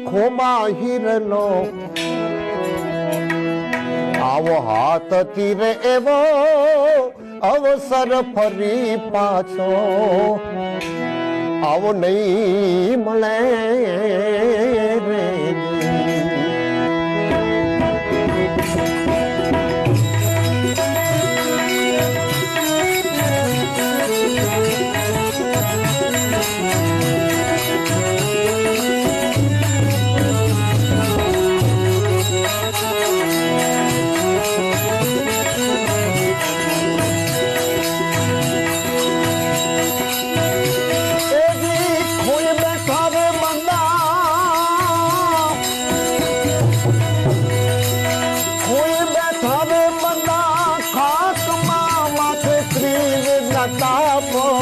ખોબા હિરલો આવો હાથ તીરે એવો અવસર ફરી પાછો આવો નહીં મળે રે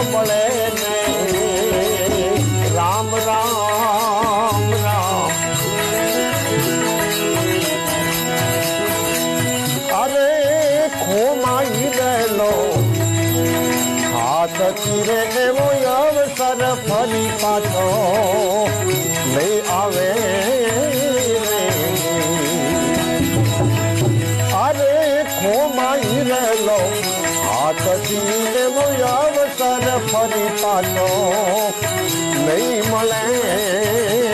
મળે ને રામ રામ રામ અરે ખોમાઈ ગયેલો હાથ તીરે એવો અવસર ફરી પાછો લઈ આવે અરે ખોમાઈ ગયેલો હાથ તીરે અવસર ફરી પાછો નહીં મળે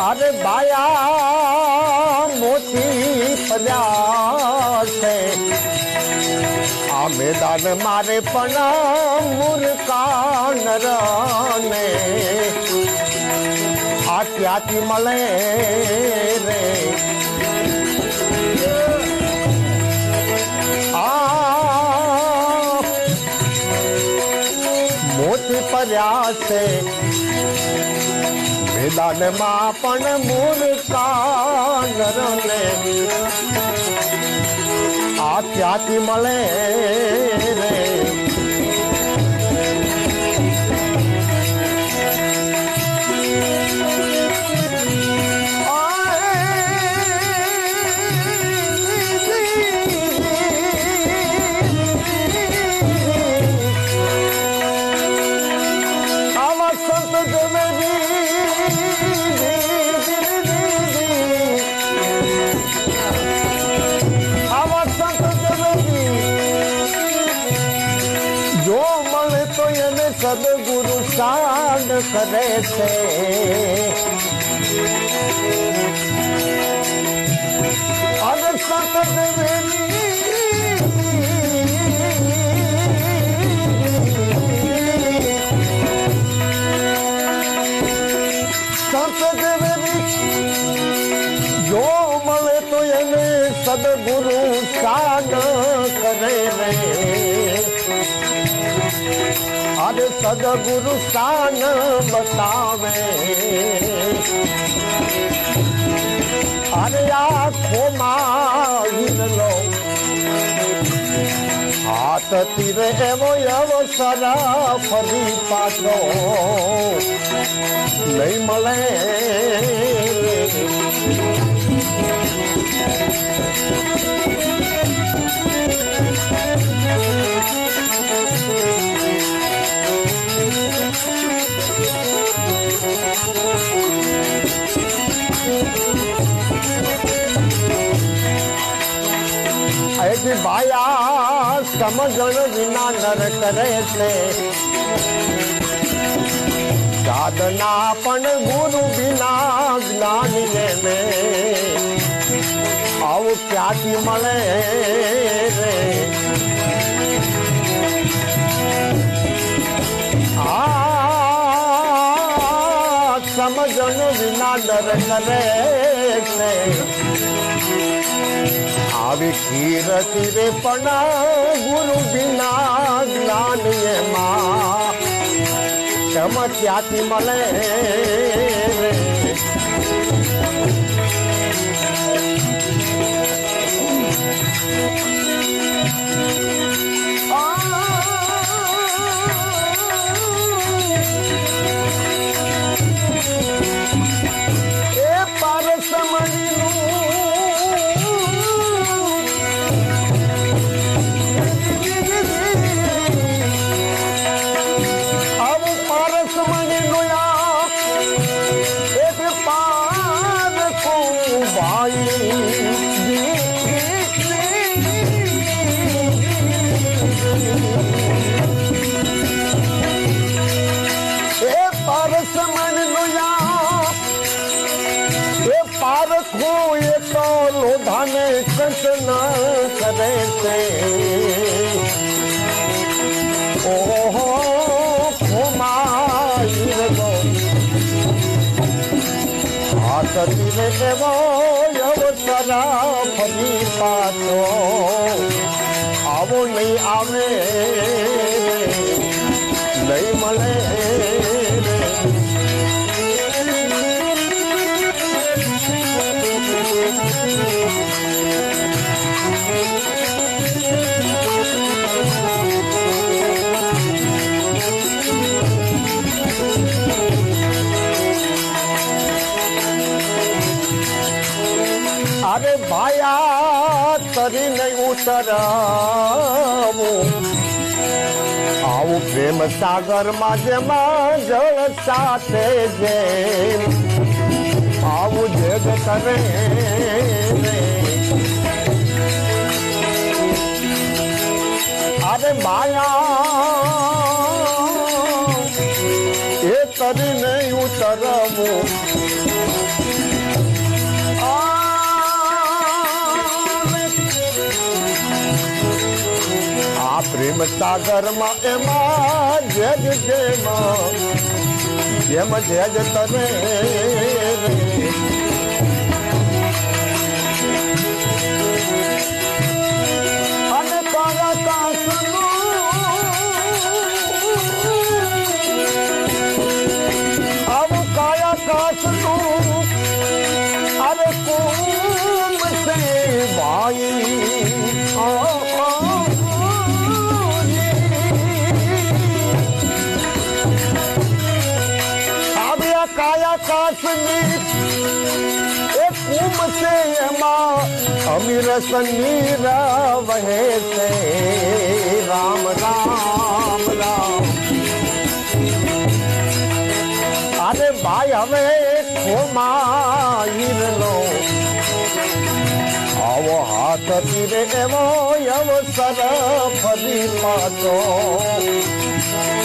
અરે બાયા મોતી પડ્યા છે આ મેદાન મારે પણ મૂર્ખા નરને આ ક્યાંથી મળે રે આ મોતી પડ્યા છે મેદાનમાં પણ મૂર્ખા નરને આ ક્યાંથી મળે રે આવા સંત જો મળે તો એને સદગુરુ સાદ કરે છે અને સંત જો મળે તો એને સદગુરુ સાદ કરે રે અરે સદગુરુ સ્થાન બતાવે અરે આંખોમાં હિરલો હાથ તીરે એવો અવસર ફરી પાછો નહીં મળે ભાયા સમજણ વિના નર કરે છે સાધના પણ ગુરુ વિના જ્ઞાની ને આવું ક્યાંથી મળે રે આ સમજણ વિના નર કરે से આવી કીરતી રે પણ ગુરુ વિના જ્ઞાન એમાં કેમ ક્યાંથી મળે રે લોઢાને કંચ ના કરે છે ઓહો ખોમાઈ ગો હાથથી રે દેવો અવસરા ફરી પાછો આવો નહીં આવે નહીં મળે અરે ભાયા તરી નહીં ઉતરાવું આવું પ્રેમ સાગર માં જેમાં જળ સાથે જેમ આવું જગ કરે અરે માયા એ તરી નહીં ઉતરાવું પ્રેમ સાગર માં એમાં જેજ જેમાં જેમ જેજ તને અને આવું કાયા કાશનું અરે કોમ સે ભાઈ કાયા કાશની એ કુંભ છે એમાં અમીર સમીર વહે છે રામ રામ રામ અરે ભાઈ હવે ખોમાઈર લો આવો હાથ તીરે એવો અવસર ફરી પાછો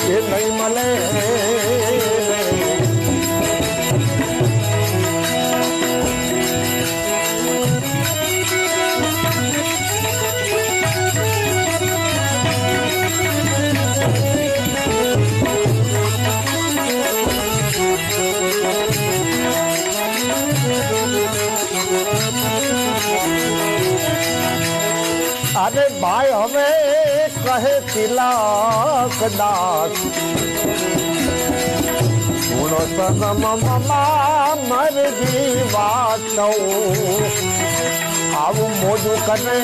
એ નહીં મળે અરે ભાઈ હવે કહે તિલક દાસ ગુણો સગમ મમા મરજી વાતો આવું મોજું કરે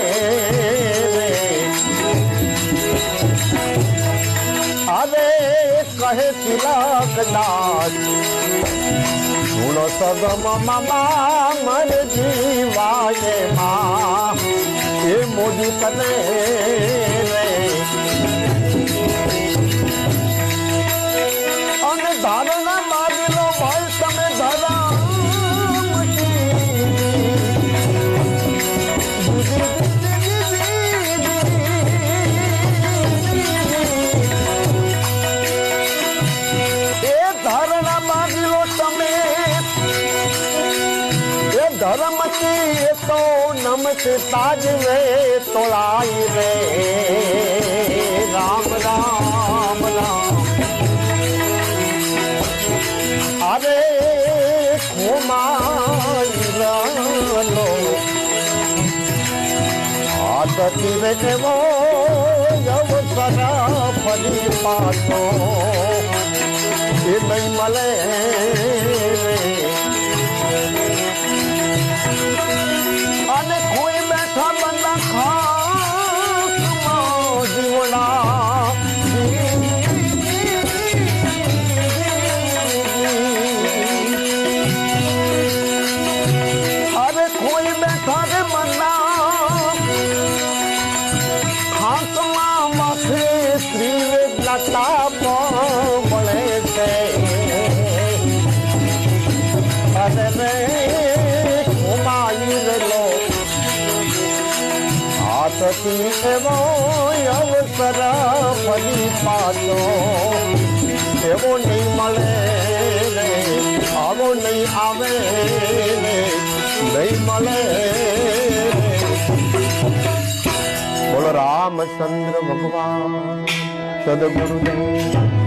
અરે કહે તિલક દાસ ગુણો સગમ મમા મરજી વાય માં એ મોજું તને અને ધારણા માગેલો ભાઈ તમે ધરા એ ધારણા માગેલો તમે એ ધર્મ की तो नमक ताज वे तोलाई रे राम राम राम अरे खुमाई લો હાથથી વેચવો અવસર ફરી પાછો એ નહીં મળે અને કોઈ બેઠા બંધા ખાસ જીવડા અરે કોઈ બેઠા રે બંધા ખાસમાં માથે સ્ત્રી લતા મળે છે અને લો હાથથી એવો અવસર ફરી પાછો એવો નહીં મળે રે આવો નહીં આવે રે નહીં મળે બોલો રામચંદ્ર ભગવાન સદગુરુદેવ